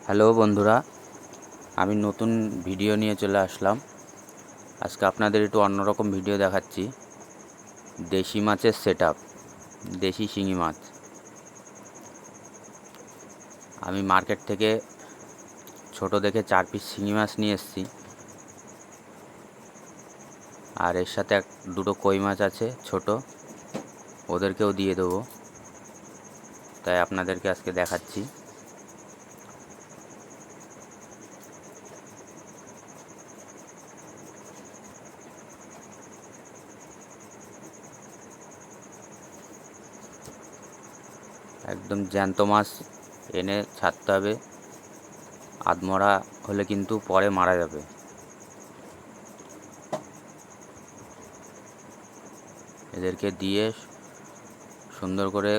Hello বন্ধুরা, আমি নতুন ভিডিও নিয়ে চলে আসলাম। আজকে আপনাদের একটু অন্যরকম ভিডিও দেখাচ্ছি। দেশি মাছের সেটআপ, দেশি শিঙি মাছ। আমি মার্কেট থেকে ছোট দেখে 4 পিস শিঙি মাছ নিয়ে এসেছি, আর এর সাথে দুটো কই মাছ আছে ছোট, ওদেরকেও দিয়ে দেবো। তাই আপনাদেরকে আজকে দেখাচ্ছি। একদম জ্যান্ত মাছ এনে ছাড়তে হবে, আধমরা হলে কিন্তু পরে মারা যাবে। এদেরকে দিয়ে সুন্দর করে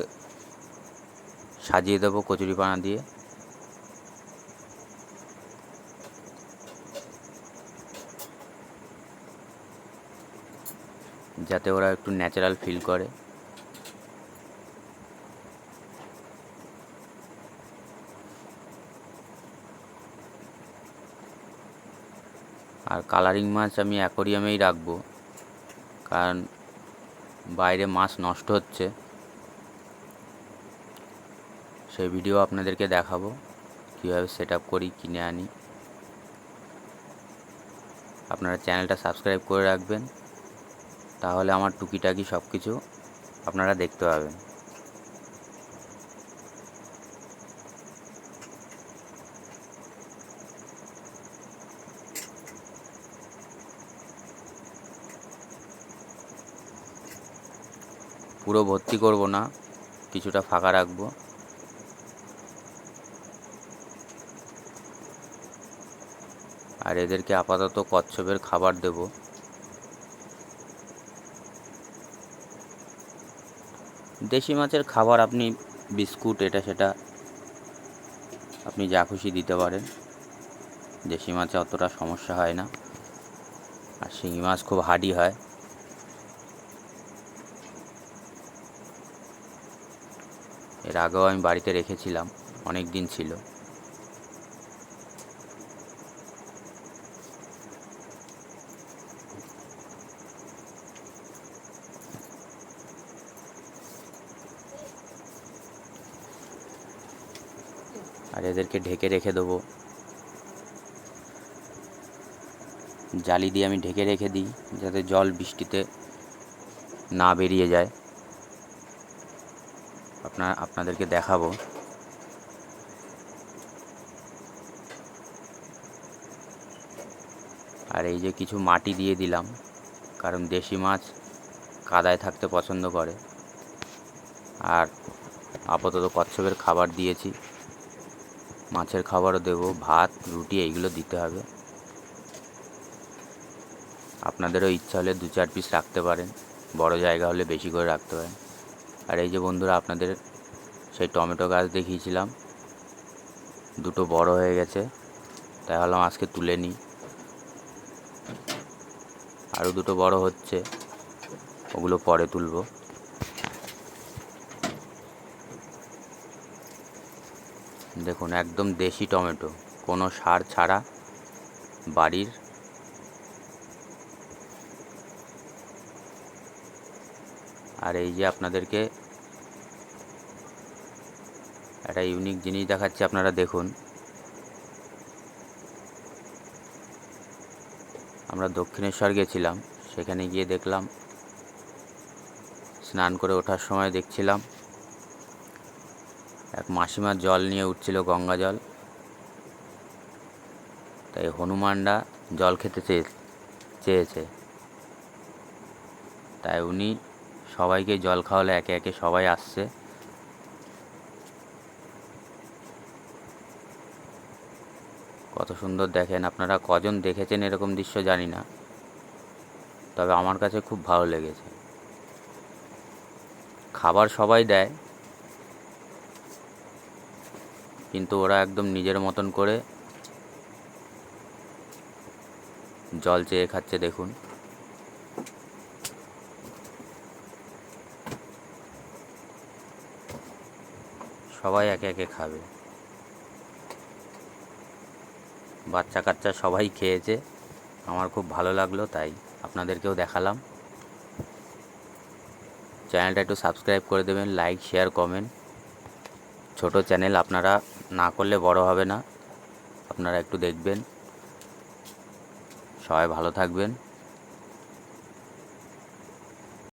সাজিয়ে দেবো কচুরিপানা দিয়ে। যাতে ওরা একটু ন্যাচারাল ফিল করে। আর কালারিং মাছ আমি অ্যাকোরিয়ামেই রাখবো, কারণ বাইরে মাছ নষ্ট হচ্ছে। সেই ভিডিও আপনাদেরকে দেখাবো, কীভাবে সেটআপ করি, কিনে আনি। আপনারা চ্যানেলটা সাবস্ক্রাইব করে রাখবেন, তাহলে আমার টুকিটাকি সব কিছু আপনারা দেখতে পাবেন। পুরো ভর্তি করব না, কিছুটা ফাঁকা রাখবো। আর এদেরকে আপাতত কচ্ছপের খাবার দেব। দেশি মাছের খাবার আপনি বিস্কুট এটা সেটা আপনি যা খুশি দিতে পারেন। দেশি মাছে অতটা সমস্যা হয় না, আর শিঙি মাছ খুব হার্ডি হয়। এর আগেও আমি বাড়িতে রেখেছিলাম, অনেক দিন ছিল। আর এদেরকে ঢেকে রেখে দেবো, জালি দিয়ে আমি ঢেকে রেখে দিই, যাতে জল বৃষ্টিতে না বেরিয়ে যায়। আপনাদেরকে দেখাবো। আর এই যে কিছু মাটি দিয়ে দিলাম, কারণ দেশি মাছ কাদায় থাকতে পছন্দ করে। আর আপাতত কচ্ছপের খাবার দিয়েছি, মাছের খাবারও দেব, ভাত রুটি এইগুলো দিতে হবে। আপনাদেরও ইচ্ছা হলে 2-4 পিস রাখতে পারেন, বড় জায়গা হলে বেশি করে রাখতে পারেন। আর এই যে বন্ধুরা, আপনাদের সেই টমেটো গাছ দেখিয়েছিলাম, দুটো বড় হয়ে গেছে, তাই ভাবলাম আজকে তুলে নিই। আরও দুটো বড় হচ্ছে, ওগুলো পরে তুলব। দেখুন, একদম দেশি টমেটো, কোনো সার ছাড়া, বাড়ির। আর এই যে আপনাদেরকে একটা ইউনিক জিনিস দেখাচ্ছি, আপনারা দেখুন। আমরা দক্ষিণেশ্বর গেছিলাম, সেখানে গিয়ে দেখলাম, স্নান করে ওঠার সময় দেখছিলাম এক মাসিমা জল নিয়ে উঠছিল, গঙ্গা জল। তাই হনুমানরা জল খেতে চেয়েছে, তাই উনি সবাইকে জল খাওয়ালে, একে একে সবাই আসছে। কত সুন্দর দেখেন। আপনারা কজন দেখেছেন এরকম দৃশ্য জানি না, তবে আমার কাছে খুব ভালো লেগেছে। খাবার সবাই দেয়, কিন্তু ওরা একদম নিজের মতন করে জল চেয়ে খাচ্ছে। দেখুন, সবাই একে একে খাবে। বাচ্চা কাচ্চা সবাই খেয়েছে, আমার খুব ভালো লাগলো, তাই আপনাদেরকেও দেখালাম। চ্যানেলটা একটু সাবস্ক্রাইব করে দেবেন, লাইক শেয়ার কমেন্ট। ছোট চ্যানেল, আপনারা না করলে বড় হবে না, আপনারা একটু দেখবেন। সবাই ভালো থাকবেন।